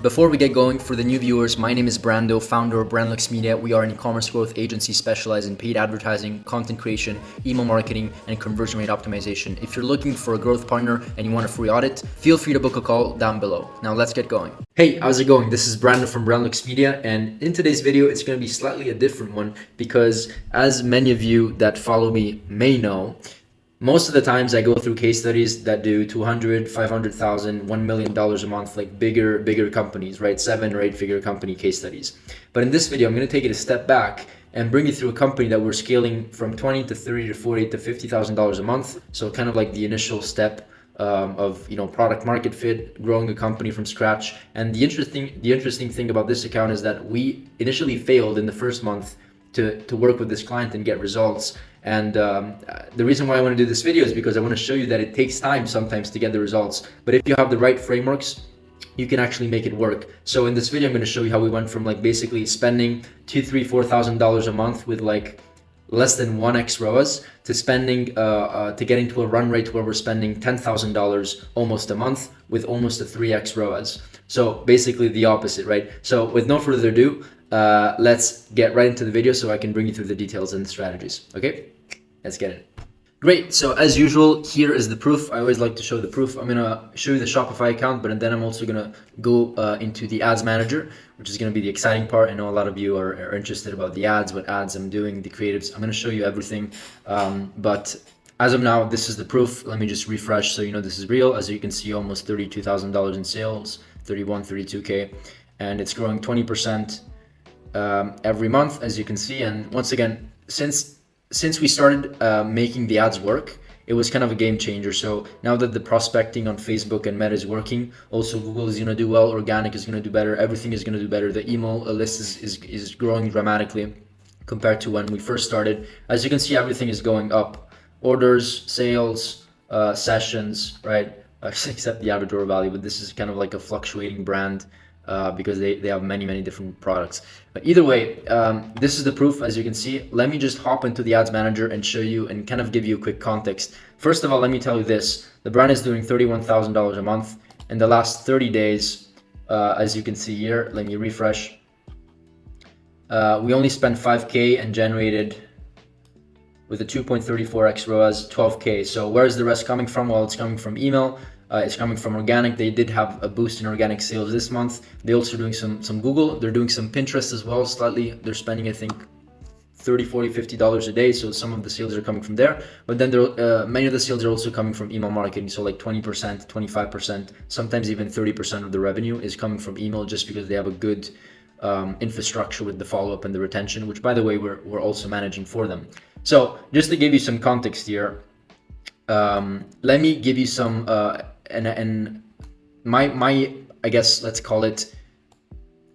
Before we get going, for the new viewers, my name is Brando, founder of Brandlux Media. We are an e-commerce growth agency specialized in paid advertising, content creation, email marketing, and conversion rate optimization. If you're looking for a growth partner and you want a free audit, feel free to book a call down below. Now let's get going. Hey, how's it going? This is Brando from Brandlux Media, and in today's video, it's going to be slightly a different one because, as many of you that follow me may know, most of the times I go through case studies that do 200, 500,000, $1 million a month, like bigger companies, right? 7 or 8 figure company case studies. But in this video, I'm going to take it a step back and bring you through a company that we're scaling from 20 to 30 to 40 to $50,000 a month. So kind of like the initial step of product market fit, growing a company from scratch. And the interesting thing about this account is that we initially failed in the first month to work with this client and get results. And the reason why I want to do this video is because I want to show you that it takes time sometimes to get the results. But if you have the right frameworks, you can actually make it work. So in this video, I'm going to show you how we went from like basically spending $2,000, $3,000, $4,000 a month with like less than 1x ROAS to spending to getting to a run rate where we're spending $10,000 almost a month with almost a 3x ROAS. So basically the opposite, right? So with no further ado, let's get right into the video so I can bring you through the details and the strategies. Okay, let's get it. Great. So as usual, here is the proof. I always like to show the proof. I'm going to show you the Shopify account, but then I'm also going to go into the ads manager, which is going to be the exciting part. I know a lot of you are interested about the ads, what ads I'm doing, the creatives. I'm going to show you everything. But as of now, this is the proof. Let me just refresh so you know this is real. As you can see, almost $32,000 in sales, 31, 32K, and it's growing 20% every month, as you can see. And once again, since we started making the ads work, it was kind of a game changer. So now that the prospecting on Facebook and Meta is working, also Google is going to do well, organic is going to do better, everything is going to do better. The email list is growing dramatically compared to when we first started. As you can see, everything is going up. Orders, sales, sessions, right? Except the average order value, but this is kind of like a fluctuating brand. Because they have many different products. But either way, this is the proof. As you can see, let me just hop into the ads manager and show you and kind of give you a quick context. First of all, let me tell you this: the brand is doing $31,000 a month in the last 30 days. As you can see here, let me refresh. We only spent 5K and generated, with a 2.34x ROAS, 12K. So where's the rest coming from? Well, it's coming from email. It's coming from organic. They did have a boost in organic sales this month. They're also doing some Google. They're doing some Pinterest as well, slightly. They're spending, I think, $30, $40, $50 a day. So some of the sales are coming from there. But then many of the sales are also coming from email marketing. So like 20%, 25%, sometimes even 30% of the revenue is coming from email, just because they have a good infrastructure with the follow-up and the retention, which, by the way, we're also managing for them. So just to give you some context here, let me give you some and my I guess let's call it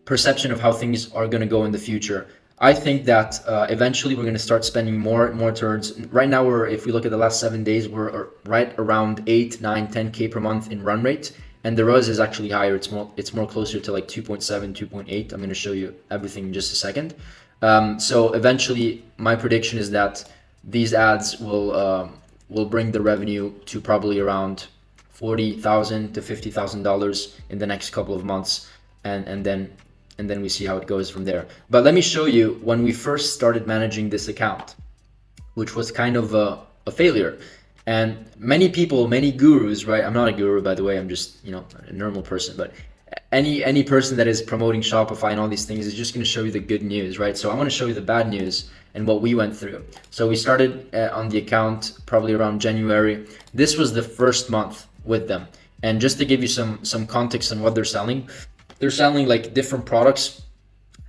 perception of how things are going to go in the future. I think that eventually we're going to start spending more towards. Right now, if we look at the last 7 days, we're right around 8, 9, 10K per month in run rate, and the ROAS is actually higher. It's more closer to like 2.7, 2.8. I'm going to show you everything in just a second. So eventually, my prediction is that these ads will bring the revenue to probably around $40,000 to $50,000 in the next couple of months, and then we see how it goes from there. But let me show you when we first started managing this account, which was kind of a failure. And many people, many gurus, right? I'm not a guru, by the way. I'm just a normal person, but any person that is promoting Shopify and all these things is just going to show you the good news, right? So I want to show you the bad news and what we went through. So we started on the account probably around January. This was the first month with them. And just to give you some context on what they're selling like different products.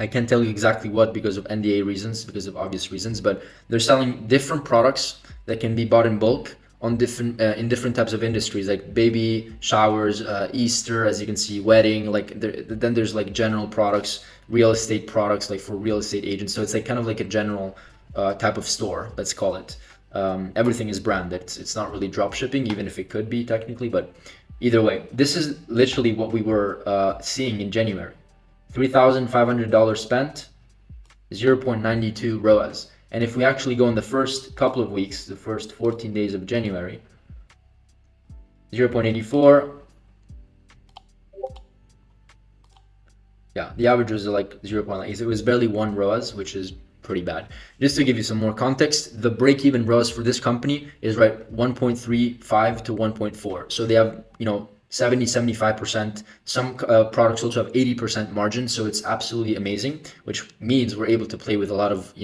I can't tell you exactly what because of NDA reasons, because of obvious reasons, but they're selling different products that can be bought in bulk on different in different types of industries, like baby showers, Easter, as you can see, wedding. Then there's like general products, real estate products, like for real estate agents. So it's like kind of like a general type of store, let's call it. Everything is branded. It's not really drop shipping, even if it could be technically. But either way, this is literally what we were seeing in January. $3,500 spent, 0.92 ROAS. And if we actually go in the first couple of weeks, the first 14 days of January, 0.84, Yeah, the average was like 0.8. It was barely 1 ROAS, which is pretty bad. Just to give you some more context, the break-even ROAS for this company is right 1.35 to 1.4. So they have, 70, 75%. Some products also have 80% margin. So it's absolutely amazing, which means we're able to play with a lot of,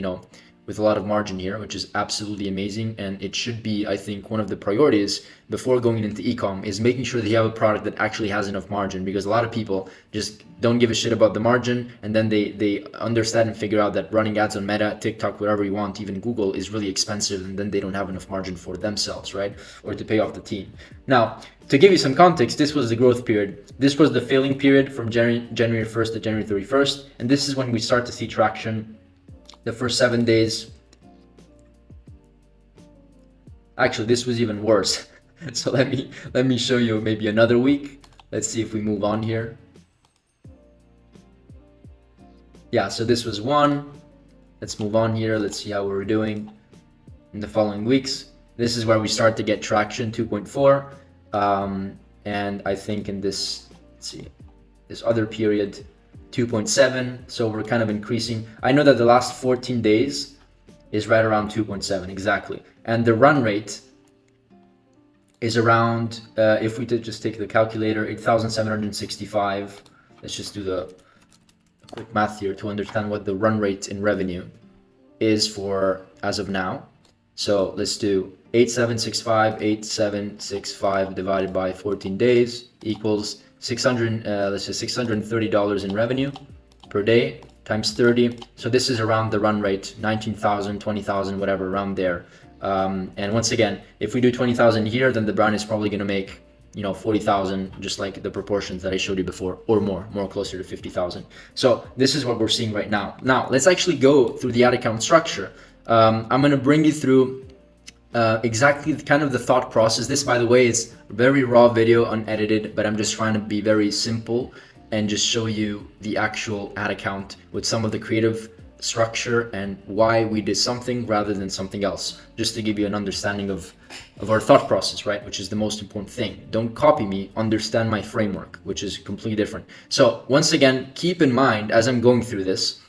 with a lot of margin here, which is absolutely amazing. And it should be, I think, one of the priorities before going into ecom is making sure that you have a product that actually has enough margin, because a lot of people just don't give a shit about the margin, and then they understand and figure out that running ads on Meta, TikTok, wherever you want, even Google, is really expensive, and then they don't have enough margin for themselves, right? Or to pay off the team. Now, to give you some context, this was the growth period. This was the failing period from January 1st to January 31st, and this is when we start to see traction. The first 7 days, actually this was even worse. So let me show you maybe another week. Let's see if we move on here. Yeah, so this was one. Let's move on here. Let's see how we're doing in the following weeks. This is where we start to get traction, 2.4. And I think in this, let's see, this other period, 2.7. So we're kind of increasing. I know that the last 14 days is right around 2.7 exactly. And the run rate is around, if we did just take the calculator, 8,765. Let's just do the quick math here to understand what the run rate in revenue is for as of now. So let's do 8765 divided by 14 days equals 600, let's say $630 in revenue per day times 30. So this is around the run rate, 19,000, 20,000, whatever, around there. And once again, if we do 20,000 here, then the brand is probably going to make, 40,000, just like the proportions that I showed you before, or more closer to 50,000. So this is what we're seeing right now. Now let's actually go through the ad account structure. I'm going to bring you through exactly kind of the thought process. This, by the way, is a very raw video, unedited, but I'm just trying to be very simple and just show you the actual ad account with some of the creative structure and why we did something rather than something else, just to give you an understanding of our thought process, right? Which is the most important thing. Don't copy me, understand my framework, which is completely different. So once again, keep in mind as I'm going through this,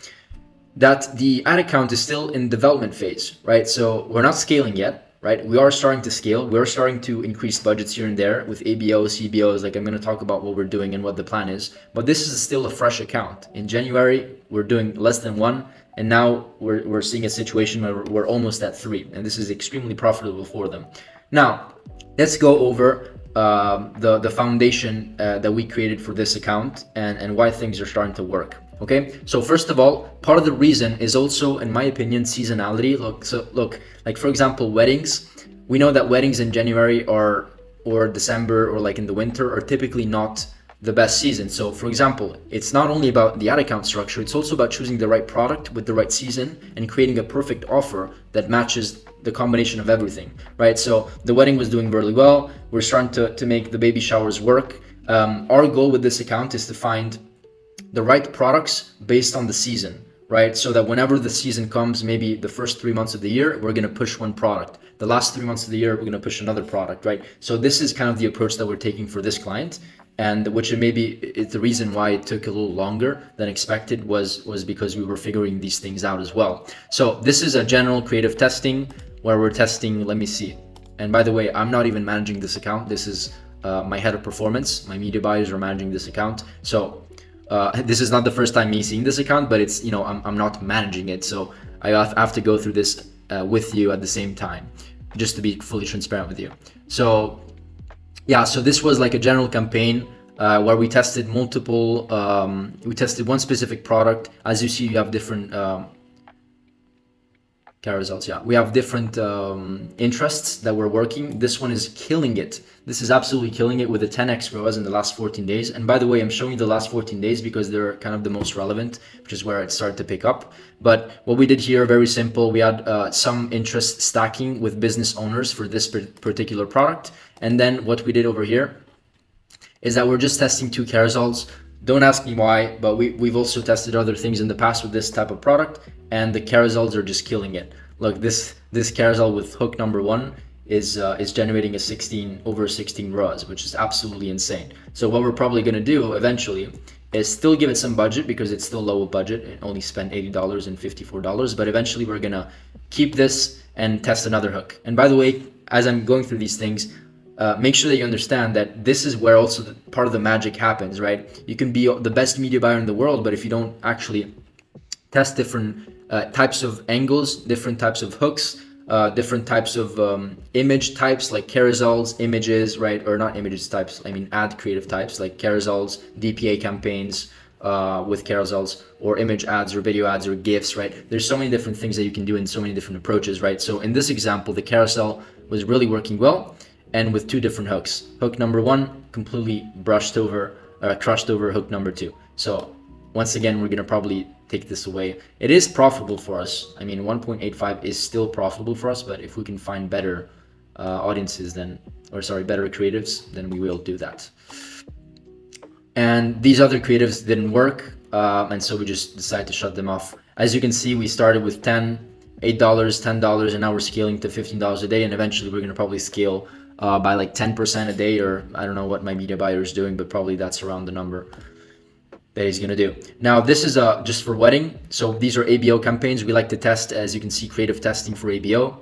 that the ad account is still in development phase, right? So we're not scaling yet, right? We are starting to scale. We're starting to increase budgets here and there with ABOs, CBOs, like I'm going to talk about what we're doing and what the plan is. But this is still a fresh account. In January, we're doing less than 1. And now we're seeing a situation where we're almost at 3. And this is extremely profitable for them. Now, let's go over the foundation that we created for this account and why things are starting to work. Okay, so first of all, part of the reason is also, in my opinion, seasonality. Look, like for example, weddings. We know that weddings in January or December or like in the winter are typically not the best season. So for example, it's not only about the ad account structure, it's also about choosing the right product with the right season and creating a perfect offer that matches the combination of everything, right? So the wedding was doing really well. We're starting to make the baby showers work. Our goal with this account is to find the right products based on the season, right? So that whenever the season comes, maybe the first 3 months of the year, we're going to push one product. The last 3 months of the year, we're going to push another product, right? So this is kind of the approach that we're taking for this client, and which maybe it's the reason why it took a little longer than expected was because we were figuring these things out as well. So this is a general creative testing where we're testing, let me see. And by the way, I'm not even managing this account. This is my head of performance. My media buyers are managing this account. So this is not the first time me seeing this account, but it's, I'm not managing it. So I have to go through this with you at the same time, just to be fully transparent with you. So yeah, so this was like a general campaign where we tested multiple, we tested one specific product. As you see, you have different carousels. Yeah, we have different interests that we're working. This one is killing it. This is absolutely killing it with a 10x ROAS in the last 14 days. And by the way, I'm showing you the last 14 days because they're kind of the most relevant, which is where it started to pick up. But what we did here, very simple. We had some interest stacking with business owners for this particular product. And then what we did over here is that we're just testing 2 carousels. Don't ask me why, but we've also tested other things in the past with this type of product, and the carousels are just killing it. Look, this carousel with hook number 1 is generating over 16 ROAS, which is absolutely insane. So what we're probably going to do eventually Still give it some budget because it's still low budget and only spend $80 and $54, but eventually we're gonna keep this and test another hook. And by the way, as I'm going through these things, make sure that you understand that this is where also part of the magic happens, right? You can be the best media buyer in the world, but if you don't actually test different types of angles, different types of hooks, different types of image types like carousels, images, right? Or not images types, I mean ad creative types like carousels, DPA campaigns with carousels, or image ads or video ads or GIFs, right? There's so many different things that you can do in so many different approaches, right? So in this example, the carousel was really working well, and with two different hooks. Hook number one completely crushed over hook number two. So once again, we're gonna probably take this away. It is profitable for us. I mean, 1.85 is still profitable for us, but if we can find better audiences better creatives, then we will do that. And these other creatives didn't work, and so we just decided to shut them off. As you can see, we started with $8, $10, and now we're scaling to $15 a day, and eventually we're gonna probably scale by like 10% a day, or I don't know what my media buyer is doing, but probably that's around the number that he's gonna do. Now this is just for wedding. So these are ABO campaigns. We like to test, as you can see, creative testing for ABO.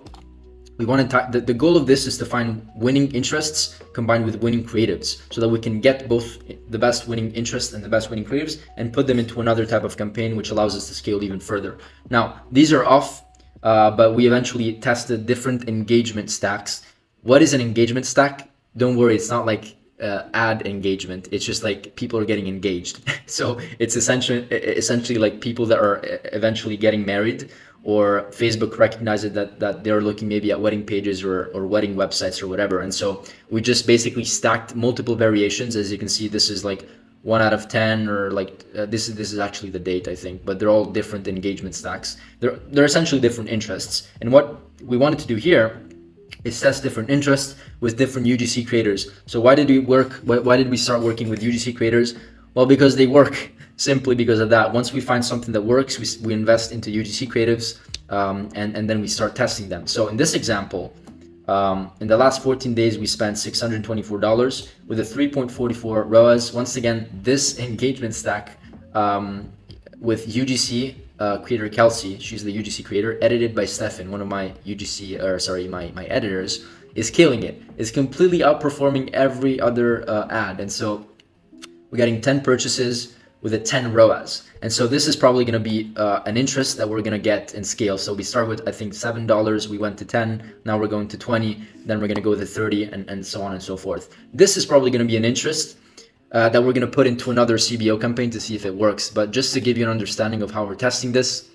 We want to the goal of this is to find winning interests combined with winning creatives, so that we can get both the best winning interests and the best winning creatives and put them into another type of campaign, which allows us to scale even further. Now these are off, but we eventually tested different engagement stacks. What is an engagement stack? Don't worry, it's not like ad engagement. It's just like people are getting engaged. So it's essentially like people that are eventually getting married, or Facebook recognizes that they're looking maybe at wedding pages or wedding websites or whatever. And so we just basically stacked multiple variations. As you can see, this is like 1 out of 10, or like this is actually the date, I think, but they're all different engagement stacks. They're essentially different interests. And what we wanted to do here is test different interests with different UGC creators. So why did we start working with UGC creators? Well, because they work, simply because of that. Once we find something that works, we invest into UGC creatives, and then we start testing them. So in this example, in the last 14 days, we spent $624 with a 3.44 ROAS. Once again, this engagement stack with UGC creator Kelsey, she's the UGC creator, edited by Stefan, one of my my editors, is killing it. It's completely outperforming every other ad. And so we're getting 10 purchases with a 10 ROAS. And so this is probably going to be an interest that we're going to get in scale. So we start with, I think, $7, we went to 10, now we're going to 20, then we're going to go to 30, and so on and so forth. This is probably going to be an interest that we're going to put into another CBO campaign to see if it works. But just to give you an understanding of how we're testing this,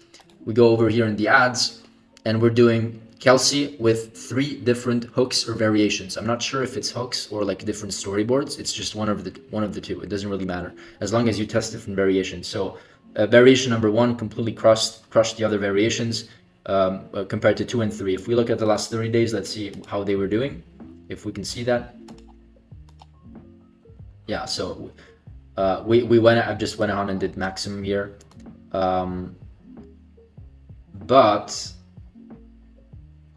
we go over here in the ads, and we're doing Kelsey with 3 different hooks or variations. I'm not sure if it's hooks or like different storyboards. It's just one of the two. It doesn't really matter as long as you test different variations. So variation number 1 completely crushed the other variations compared to 2 and 3. If we look at the last 30 days, let's see how they were doing. If we can see that. Yeah, so I just went on and did maximum here, but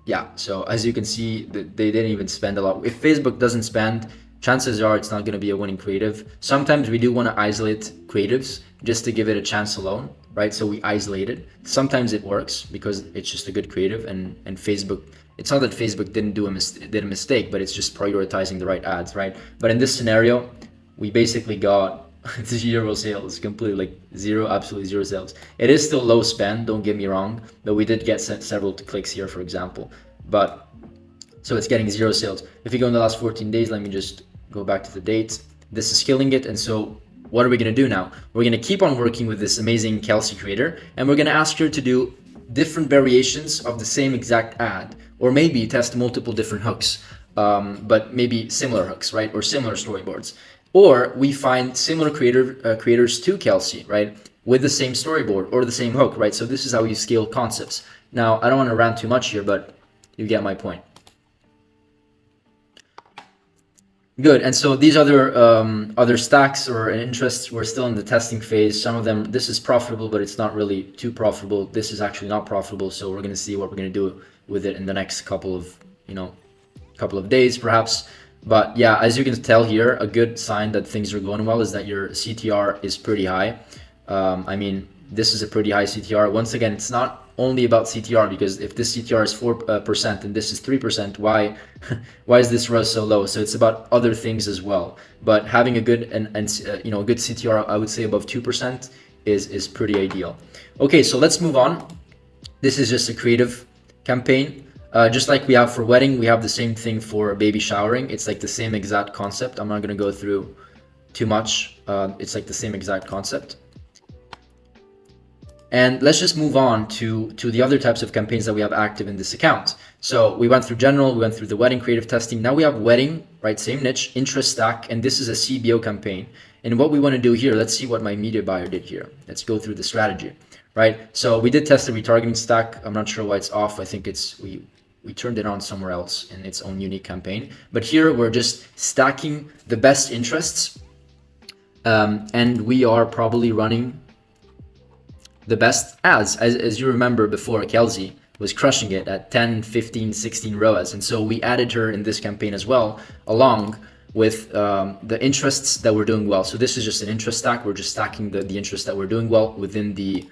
yeah, so as you can see, they didn't even spend a lot. If Facebook doesn't spend, chances are it's not going to be a winning creative. Sometimes we do want to isolate creatives just to give it a chance alone, right? So we isolate it. Sometimes it works because it's just a good creative, and Facebook, it's not that Facebook did a mistake, but it's just prioritizing the right ads, right? But in this scenario, we basically got 0 sales, completely, like absolutely zero sales. It is still low spend, don't get me wrong, but we did get several clicks here, for example. But so it's getting 0 sales. If you go in the last 14 days, let me just go back to the dates. This is killing it. And so what are we going to do now? We're going to keep on working with this amazing Kelsey creator, and we're going to ask her to do different variations of the same exact ad, or maybe test multiple different hooks, but maybe similar hooks, right? Or similar storyboards. Or we find similar creators to Kelsey, right? With the same storyboard or the same hook, right? So this is how you scale concepts. Now, I don't want to rant too much here, but you get my point. Good. And so these other stacks or interests, we're still in the testing phase. Some of them, this is profitable, but it's not really too profitable. This is actually not profitable. So we're going to see what we're going to do with it in the next couple of days, perhaps. But yeah, as you can tell here, a good sign that things are going well is that your CTR is pretty high. I mean, this is a pretty high CTR. Once again, it's not only about CTR, because if this CTR is 4% and this is 3%, why why is this ROAS so low? So it's about other things as well. But having a good and a good CTR, I would say above 2% is pretty ideal. Okay, so let's move on. This is just a creative campaign. Just like we have for wedding, we have the same thing for baby showering. It's like the same exact concept. I'm not going to go through too much. It's like the same exact concept. And let's just move on to the other types of campaigns that we have active in this account. So we went through general, we went through the wedding creative testing. Now we have wedding, right? Same niche, interest stack, and this is a CBO campaign. And what we want to do here, let's see what my media buyer did here. Let's go through the strategy, right? So we did test the retargeting stack. I'm not sure why it's off. I think it's we turned it on somewhere else in its own unique campaign. But here we're just stacking the best interests, and we are probably running the best ads. As you remember before, Kelsey was crushing it at 10, 15, 16 ROAS. And so we added her in this campaign as well, along with the interests that we're doing well. So this is just an interest stack. We're just stacking the interests that we're doing well within the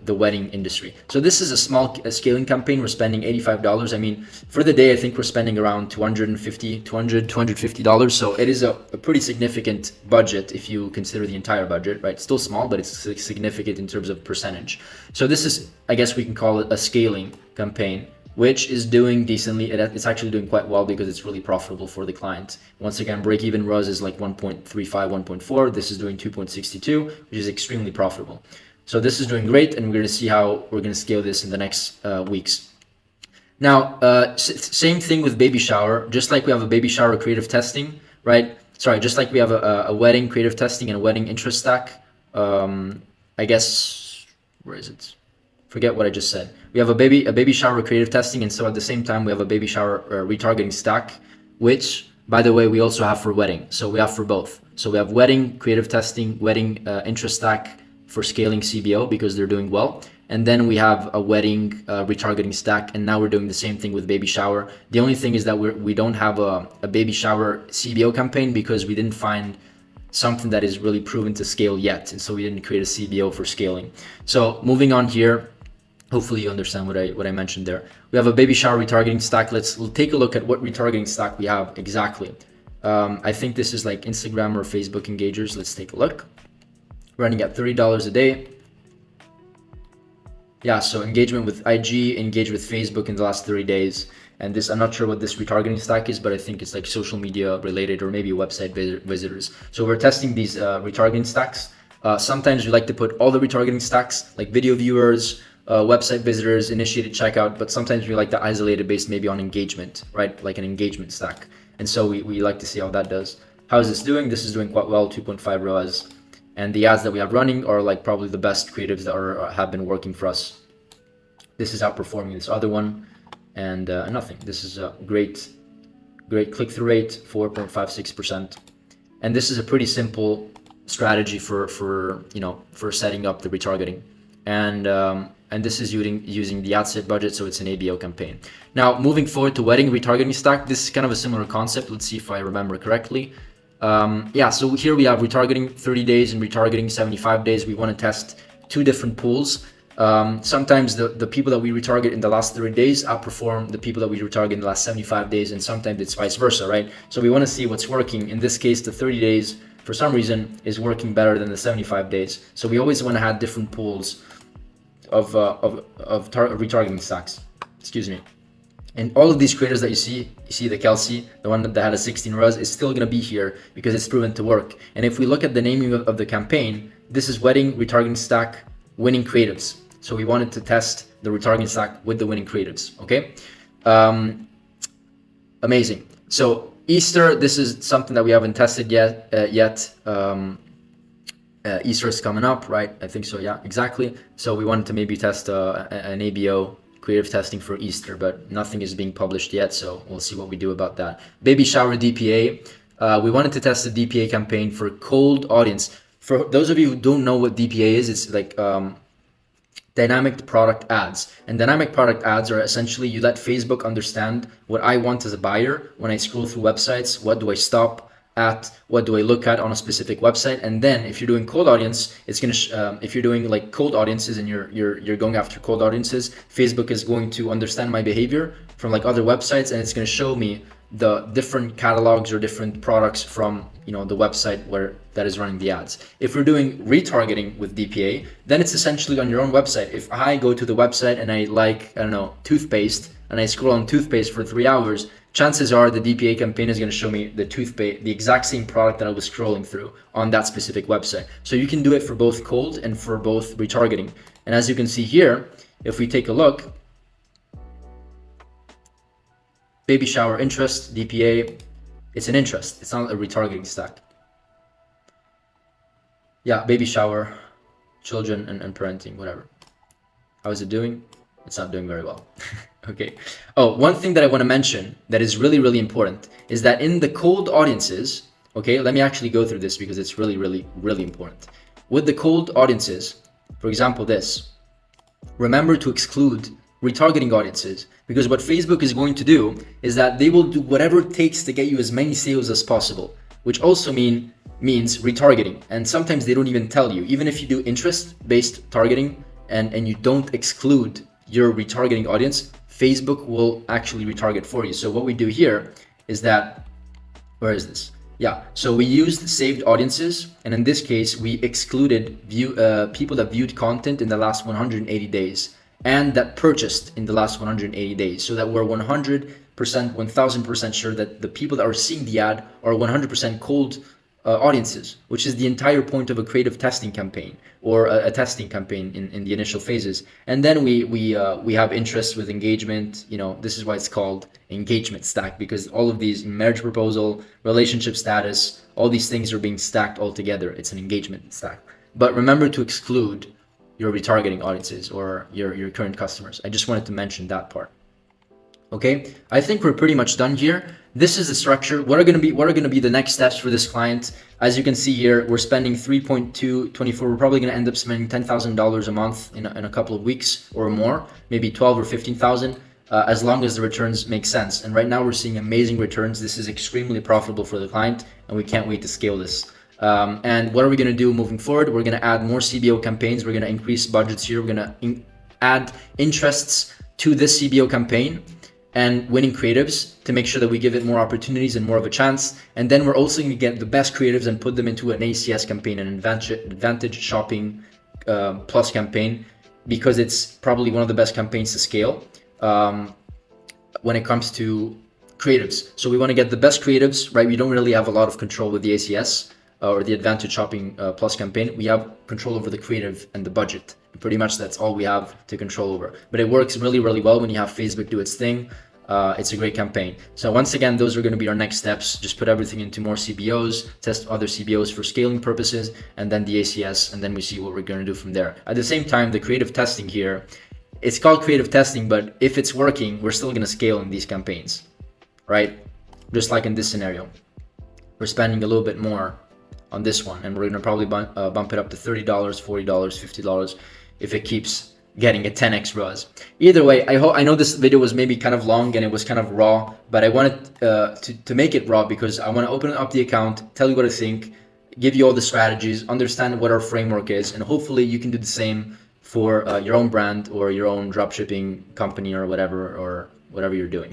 wedding industry. So this is a small scaling campaign. We're spending $85. I mean, for the day, I think we're spending around $250. So it is a pretty significant budget if you consider the entire budget, right? It's still small, but it's significant in terms of percentage. So this is, I guess we can call it a scaling campaign, which is doing decently. It's actually doing quite well because it's really profitable for the client. Once again, break-even ROAS is like 1.35, 1.4. This is doing 2.62, which is extremely profitable. So this is doing great, and we're going to see how we're going to scale this in the next weeks. Now, same thing with baby shower. Just like we have a baby shower creative testing, right? Sorry, just like we have a wedding creative testing and a wedding interest stack. I guess, where is it? Forget what I just said. We have a baby shower creative testing, and so at the same time we have a baby shower retargeting stack, which, by the way, we also have for wedding. So we have for both. So we have wedding creative testing, wedding interest stack for scaling CBO because they're doing well. And then we have a wedding retargeting stack, and now we're doing the same thing with baby shower. The only thing is that we don't have a baby shower CBO campaign because we didn't find something that is really proven to scale yet, and so we didn't create a CBO for scaling. So moving on here, hopefully you understand what I mentioned there. We have a baby shower retargeting stack. We'll take a look at what retargeting stack we have exactly. I think this is like Instagram or Facebook engagers. Let's take a look. Running at $30 a day. Yeah, so engagement with IG, engage with Facebook in the last 30 days. And this, I'm not sure what this retargeting stack is, but I think it's like social media related or maybe website visitors. So we're testing these retargeting stacks. Sometimes we like to put all the retargeting stacks, like video viewers, website visitors, initiated checkout, but sometimes we like to isolate it based maybe on engagement, right? Like an engagement stack. And so we like to see how that does. How is this doing? This is doing quite well, 2.5 ROAS. And the ads that we have running are like probably the best creatives that have been working for us. This is outperforming this other one, and nothing. This is a great click-through rate, 4.56%. And this is a pretty simple strategy for setting up the retargeting. And this is using the ad set budget, so it's an ABO campaign. Now, moving forward to wedding retargeting stack, this is kind of a similar concept. Let's see if I remember correctly. So here we have retargeting 30 days and retargeting 75 days. We want to test two different pools. Sometimes the people that we retarget in the last 30 days outperform the people that we retarget in the last 75 days, and sometimes it's vice versa, right? So we want to see what's working. In this case, the 30 days, for some reason, is working better than the 75 days. So we always want to have different pools of retargeting stacks. Excuse me. And all of these creators that you see the Kelsey, the one that had a 16 ROAS, is still going to be here because it's proven to work. And if we look at the naming of the campaign, this is wedding retargeting stack winning creatives. So we wanted to test the retargeting stack with the winning creatives. Okay, amazing. So Easter, this is something that we haven't tested yet. Easter is coming up, right? I think so. Yeah, exactly. So we wanted to maybe test an ABO creative testing for Easter, but nothing is being published yet, so we'll see what we do about that. Baby shower DPA. We wanted to test the DPA campaign for cold audience. For those of you who don't know what DPA is, it's like dynamic product ads. And dynamic product ads are essentially you let Facebook understand what I want as a buyer when I scroll through websites. What do I stop at? What do I look at on a specific website? And then if you're doing cold audience, it's gonna if you're doing like cold audiences and you're going after cold audiences, Facebook is going to understand my behavior from like other websites, and it's going to show me the different catalogs or different products from the website where that is running the ads. If we're doing retargeting with DPA, then it's essentially on your own website. If I go to the website and I like, I don't know, toothpaste, and I scroll on toothpaste for 3 hours, chances are the DPA campaign is going to show me the toothpaste, the exact same product that I was scrolling through on that specific website. So you can do it for both cold and for both retargeting. And as you can see here, if we take a look, baby shower interest, DPA, it's an interest. It's not a retargeting stack. Yeah, baby shower, children and parenting, whatever. How is it doing? It's not doing very well. Okay. Oh, one thing that I want to mention that is really, really important is that in the cold audiences, okay, let me actually go through this because it's really, really, really important. With the cold audiences, for example, this, remember to exclude retargeting audiences, because what Facebook is going to do is that they will do whatever it takes to get you as many sales as possible, which also means retargeting. And sometimes they don't even tell you, even if you do interest-based targeting and you don't exclude your retargeting audience, Facebook will actually retarget for you. So what we do here is that, where is this? Yeah, so we used saved audiences, and in this case, we excluded people that viewed content in the last 180 days and that purchased in the last 180 days, so that we're 100%, 1000% sure that the people that are seeing the ad are 100% cold audiences, which is the entire point of a creative testing campaign or a testing campaign in the initial phases. And then we have interest with engagement. This is why it's called engagement stack, because all of these marriage proposal, relationship status, all these things are being stacked all together. It's an engagement stack. But remember to exclude your retargeting audiences or your current customers. I just wanted to mention that part. Okay, I think we're pretty much done here. This is the structure. What are going to be the next steps for this client? As you can see here, we're spending 3.224. We're probably going to end up spending $10,000 a month in a couple of weeks or more, maybe 12 or 15,000, as long as the returns make sense. And right now we're seeing amazing returns. This is extremely profitable for the client, and we can't wait to scale this. And what are we going to do moving forward? We're going to add more CBO campaigns. We're going to increase budgets here. We're going to add interests to this CBO campaign and winning creatives to make sure that we give it more opportunities and more of a chance. And then we're also going to get the best creatives and put them into an ACS campaign, an advantage shopping plus campaign, because it's probably one of the best campaigns to scale when it comes to creatives. So we want to get the best creatives, right? We don't really have a lot of control with the ACS or the advantage shopping plus campaign. We have control over the creative and the budget. Pretty much that's all we have to control over. But it works really, really well when you have Facebook do its thing. It's a great campaign. So once again, those are going to be our next steps. Just put everything into more CBOs, test other CBOs for scaling purposes, and then the ACS, and then we see what we're going to do from there. At the same time, the creative testing here, it's called creative testing, but if it's working, we're still going to scale in these campaigns, right? Just like in this scenario, we're spending a little bit more on this one, and we're going to probably bump it up to $30, $40, $50 if it keeps getting a 10x ROAS. Either way, I know this video was maybe kind of long and it was kind of raw, but I wanted to make it raw because I want to open up the account, tell you what I think, give you all the strategies, understand what our framework is, and hopefully you can do the same for your own brand or your own dropshipping company or whatever you're doing.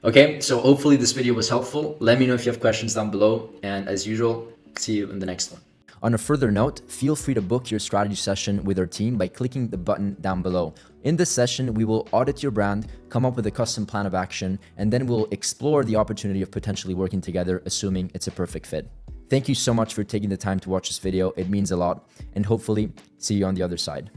Okay, so hopefully this video was helpful. Let me know if you have questions down below, and as usual, see you in the next one. On a further note, feel free to book your strategy session with our team by clicking the button down below. In this session, we will audit your brand, come up with a custom plan of action, and then we'll explore the opportunity of potentially working together, assuming it's a perfect fit. Thank you so much for taking the time to watch this video. It means a lot, and hopefully see you on the other side.